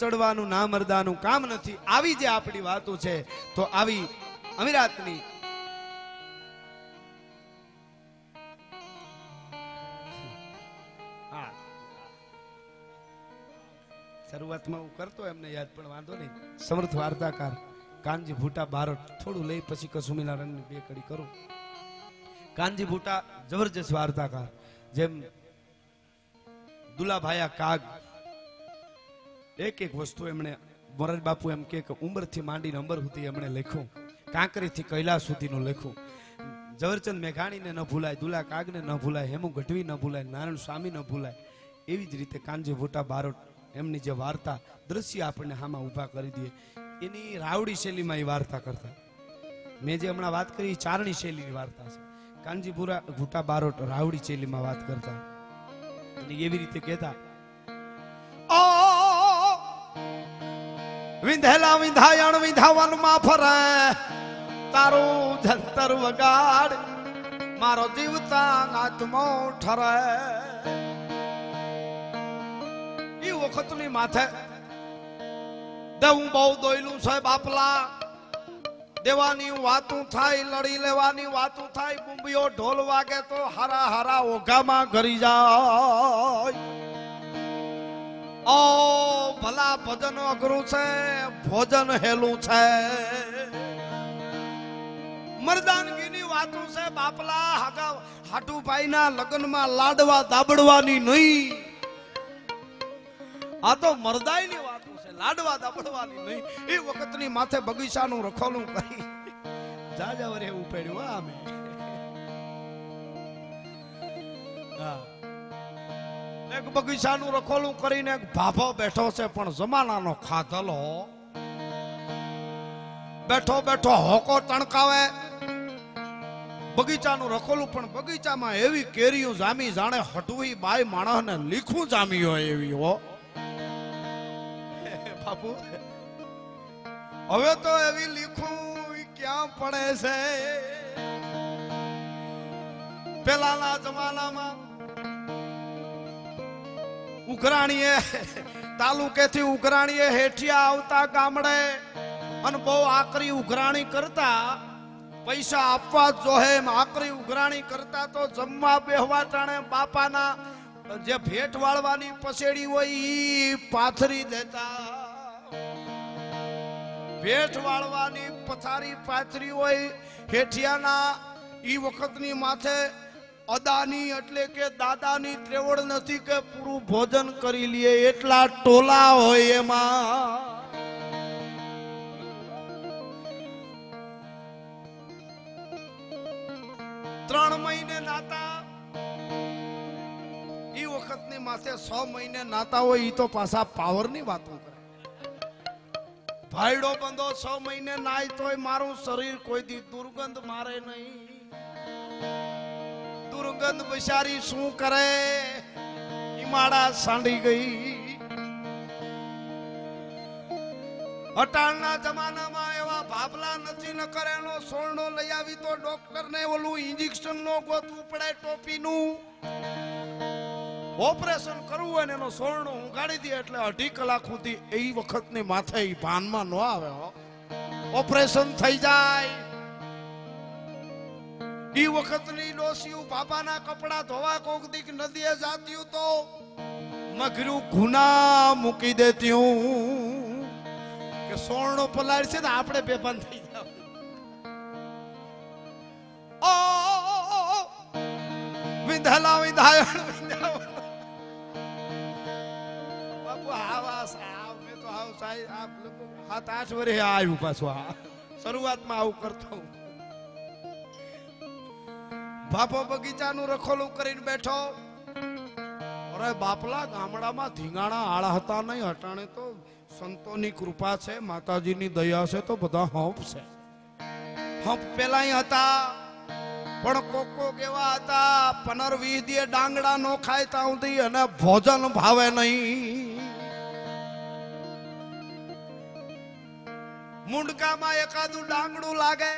ચડવાનું ના મરદાનું કામ નથી. આવી જે આપણી વાતો છે તો આવી અમીરાતની શરૂઆતમાં હું કરતો એમને યાદ પણ વાંધો નહીં. સમર્થ વાર્તાકાર કાનજી ભૂટા બારોટ થોડું લઈ પછી કસુમીનારાયણની બે કડી કરું. કાનજી ભૂટા જબરજસ્ત વાર્તાકાર, જેમ દુલાભાયા કાગ એક એક વસ્તુ એમણે મોરારી બાપુ એમ કે ઉંમરથી માંડીને અંબર સુધી એમણે લખ્યું, કાંકરીથી કૈલાસ સુધીનું લખ્યું. ઝવેરચંદ મેઘાણીને ન ભૂલાય, દુલા કાગને ન ભૂલાય, હેમુ ગઢવી ન ભૂલાય, નારાયણ સ્વામી ન ભૂલાય. એવી જ રીતે કાનજી ભૂટા બારોટ એમની જે વાર્તા દ્રશ્ય આપણને હામાં ઊભા કરી દે, એની રાવડી શૈલીમાં એ વાર્તા કરતા. મેં જે હમણાં વાત કરી ચારણી શૈલીની વાર્તા છે. કાનજી ભૂટા બારોટ રાવડી શૈલીમાં વાત કરતા અને એવી રીતે કહેતા, ઓ વિંધેલા વિંધાયણ વિંધાવનમાં ફરે, તારું જંતર વગાડ મારો જીવતા આત્મો ઠરે. એ વખતની માથે દેવું બહુ દોયલું છે બાપલા, દેવાની વાતું થાય, લડી લેવાની વાતું થાય, બુંબીઓ ઢોલ વાગે તો હારા હારા ઓઘામાં ઘરી જાય. ઓ ભલા ભજન અઘરું છે, ભોજન હેલું છે. મરદાનગીની વાતું છે બાપલા, હાટુભાઈના લગ્નમાં લાડવા દાબડવાની નહીં. આ તો મરદાઈની વાતું છે, લાડવા દાબડવાની નહીં. એ વખતની માથે બગીચાનું રખોલું કરી જાજાવરે એવું પડ્યું. આમે એક બગીચાનું રખોલું કરીને એક ભાભો બેઠો છે, પણ જમાનાનો ખાધલો બેઠો બેઠો હોકો તણકાવે. બગીચાનું રખોલું, પણ બગીચામાં એવી કેરીઓ જામી જાણે હટવી બાઈ માણસને લીખું જામી હોય એવી. હો બાપુ, હવે તો એવી લીખું ક્યાં પડે છે. પેલાના જમાનામાં ઉઘરાણીએ તાલુકેથી ઉઘરાણીએ હેઠિયા આવતા ગામડે અને બહુ આકરી ઉઘરાણી કરતા, પૈસા આપવા જોહે એમ આકરી ઉઘરાણી કરતા તો જમવા બેહવા ટાણે બાપાના જે ભેટ વાળવાની પસેડી હોય ઈ પાથરી દેતા. ભેટ વાળવાની પથારી પાથરી હોય હેઠિયાના. ઈ વખતની માથે અદાની એટલે કે દાદાની ત્રેવડ નથી કે પૂરું ભોજન કરી લે એટલા ટોલા હોય એમાં. 3 મહિને નાતા. ઈ વખતની માથે 6 મહિને નાતા હોય ઈ તો પાછા પાવરની વાતો કરે. ભાઈડો બંધો 6 મહિને નાય તોય મારું શરીર કોઈ દી દુર્ગંધ મારે નહીં. દુર્ગંધ બિચારી શું કરે, ઈમાડા સાંડી ગઈ. અટાણના જમાનામાં એવા ભાભલા નથી, ન કરે એનો સોળનો લઈ આવી તો ડોક્ટર ને ઓલું ઇન્જેક્શન નો ગોતવું પડે, ટોપીનું ઓપરેશન કરવું હોય ને એનો સોળનો ઉગાડી દે એટલે 2.5 કલાક સુધી એ વખતની માથે ભાનમાં ન આવે. ઓપરેશન થઈ જાય. ઈ વખતની ડોસીયું બાબાના કપડા ધોવા કોક દીક નદીએ જાતી તો મગરું ગુના મૂકી દેતી કે સોળનો પલાળ છે ને આપણે બેભાન થઈ જાવ. ઓ વિંધલા વિંધાયણ બાપુ આવા સાહેબ મે તો આવ સાહેબ 7-8 વર્ષે આવ્યું પાછું. શરૂઆતમાં આવું કરતો. બાપો બગીચાનું રખોલું કરીને બેઠો. અરે બાપલા, ગામડામાં ધીંગાણા આળા હતા નહીં. હટાણે તો સંતોની કૃપા છે, માતાજીની દયા છે તો બધા હંપ છે. હંપ પેલા હતા પણ કોકો કેવા હતા 15-20 દી ડાંગડા નો ખાય ત્યાં સુધી અને ભોજન ભાવે નહીં. મુંડકામાં એકાદું ડાંગડું લાગે,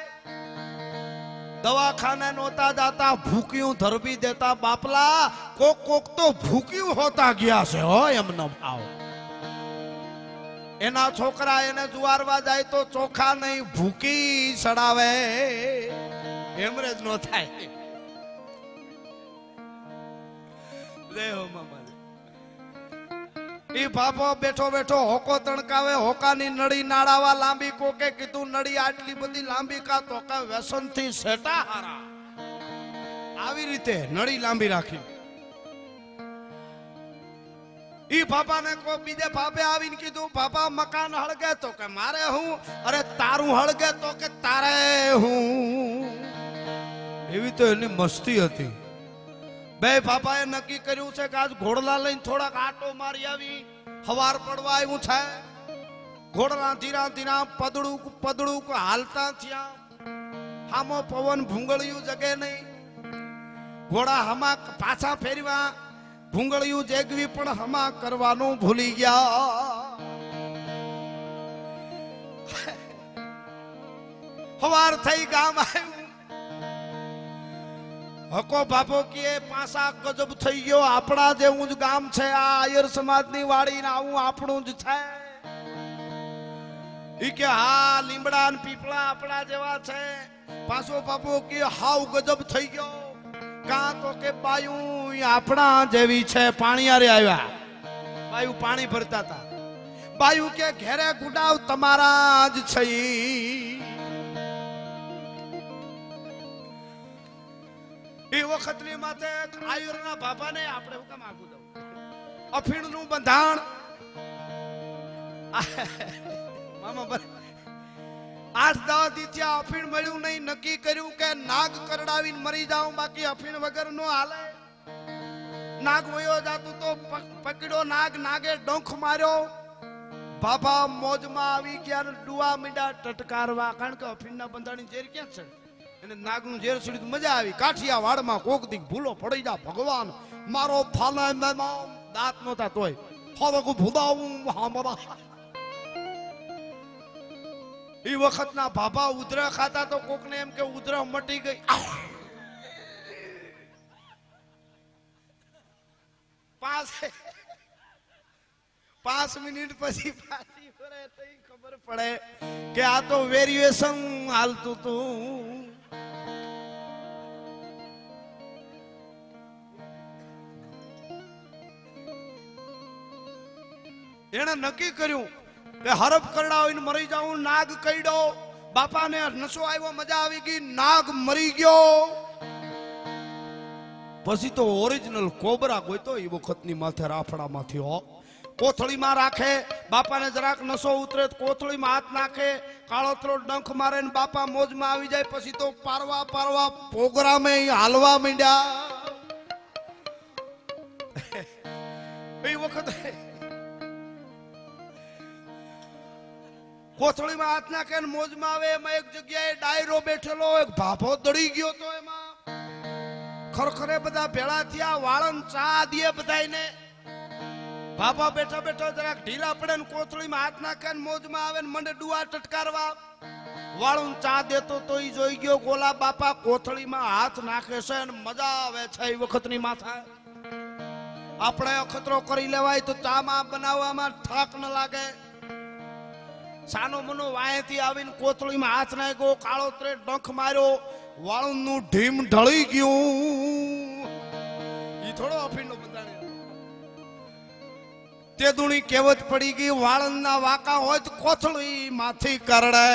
દવાખાને નહોતા જાતા, ભૂક્યું ધરબી દેતા. બાપલા, કોક કોક તો ભૂક્યું હોતા ગયા છે હો એમનો ભાવ. એના છોકરા એને જુવારવા જાય તો ચોખા નહીં ભૂકી ચડાવે, હેમરેજ નો થાય. ઈ બાપો બેઠો બેઠો હોકો તણકાવે, હોકાની નળી નાડાવા લાંબી. કોકે કીધું નળી આટલી બધી લાંબી કા તો કા વ્યસન થી સેટા હારા. આવી રીતે નળી લાંબી રાખી. ઈ બાપાને કોઈ બીજે બાપે આવીને કીધું બાપા મકાન હળગે તો કે મારે હું, અરે તારું હળગે તો કે તારે હું. એવી તો એની મસ્તી હતી. બે બાપાએ નક્કી કર્યું છે કે આજ ઘોડલા લઈને થોડાક આટો મારી આવી. હવાર પડવા આવ્યું છે. ઘોડલા ધીરા ધીરા પદડું પદડું હાલતા થયા. હામો પવન ભૂંગળિયું જગે નહીં. ઘોડા હમા પાછા ફેરવા, ભૂંગળિયું જેગવી પણ હમા કરવાનું ભૂલી ગયા. હવાર થઈ ગામ આવ્યું. હકો બાપો કે પાસા ગજબ થઈ ગયો. આપણા જેવું જ ગામ છે આ, આયર સમાજની વાડી ને આવું આપણું જ છે. ઈ કે હા લીમડા ને પીપળા આપણા જેવા છે. પાછો બાપો કે હાવ ગજબ થઈ ગયો. કાં તો કે બાયું આપણા જેવી છે. પાણી આરે આવ્યા, બાયું પાણી ભરતા હતા. બાયું કે ઘેરે ગુડાવ તમારા જ છે. એ વખતની માથે આયુરના બાપાને આપણે હું કામ આગું દઉં, અફીણનું બંધાણ મામા બર 8-10 દી ત્યાં અફીણ મળ્યું નહીં. નક્કી કર્યું કે નાગ કરડાવીને મરી જાઉં, બાકી અફીણ વગર નો હાલે. નાગ વયો જાતું તો પકડ્યો નાગ, નાગે ડંખ માર્યો. બાપા મોજમાં આવી ગયા, ડુઆ મીડા ટટકારવા. કારણ કે અફીણના બંધાણી ઝેર ક્યાં છે? એને નાગનું ઝેર છોડી મજા આવી. કાઠિયા વાડમાં કોક દી ભૂલો પડી જા ભગવાન મારો ફાલા દાંત નહોતા તોય ફાલક ભૂલાવું હામરા. એ વખતના બાબા ઉધરા ખાતા તો કોકને એમ કે ઉધરા મટી ગઈ. 5 મિનિટ પછી પાછી ફરે તો ખબર પડે કે આ તો વેરિએશન હાલતું હતું. એને નક્કી કર્યું કે હરફ કરડાવીને મરી જાઉં. નાગ કઈડો. બાપાને નશો આવ્યો, મજા આવી ગઈ. નાગ મરી ગયો. પછી તો ઓરિજિનલ કોબરા ગોઈતો એ વખતની માથે રાફડામાંથી હો. કોથળીમાં રાખે. બાપાને જરાક નશો ઉતરે કોથળીમાં હાથ નાખે, કાળોતરો ડંખ મારે ને બાપા મોજમાં આવી જાય. પછી તો પારવા પારવા પ્રોગ્રામે હાલવા માંડ્યા. એ વખતે કોથળીમાં હાથ નાખે ને મોજમાં આવે. એમાં એક જગ્યાએ ડાયરો બેઠેલો, એક ભાભો દડી ગયો તો એમાં ખરખરે બધા ભેળા થયા. વાળન ચા દે બધાને. બાપા બેઠા બેઠા જરાક ઢીલા પડે ને કોથળીમાં હાથ નાખે ને મોજમાં આવે ને મને ડુઆ ટટકારવા. વાળું ચા દેતો તો ઈ જોઈ ગયો. ગોલા બાપા કોથળીમાં હાથ નાખે છે ને મજા આવે છે. એ વખતની માથા આપણે અખતરો કરી લેવાય તો ચામાં બનાવવામાં ઠાક ન લાગે. સાનો મનો વાયેથી આવીને કોથળીમાં હાથ નાખ્યો, કાળોતરે ડંખ માર્યો. વાળું નું ઢીમ ઢળી ગયું. ઈ થોડો અફીણનો બંધાણી. તે દુણી કહેવત પડી ગઈ, વાળંદના વાકા હોય તો કોથળી માંથી કરડે.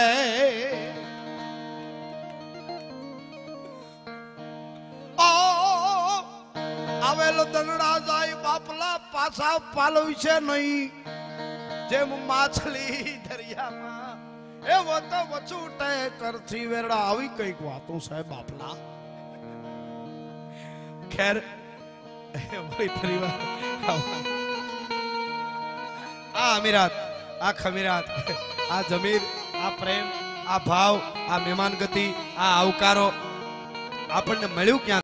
આવેલો દનડા જાય બાપલા પાછા પાલવી છે નહીં. જેમ માછલી દરિયામાં એવો તો વચૂટે કરથી વેરડા. આવી કઈક વાતો સાહેબ બાપલા. ખેર ફરી વાર આ અમીરાત, આ ખમીરાત, આ જમીર, આ પ્રેમ, આ ભાવ, આ મહેમાન ગતિ, આ આવકારો આપણને મળ્યું ક્યાં?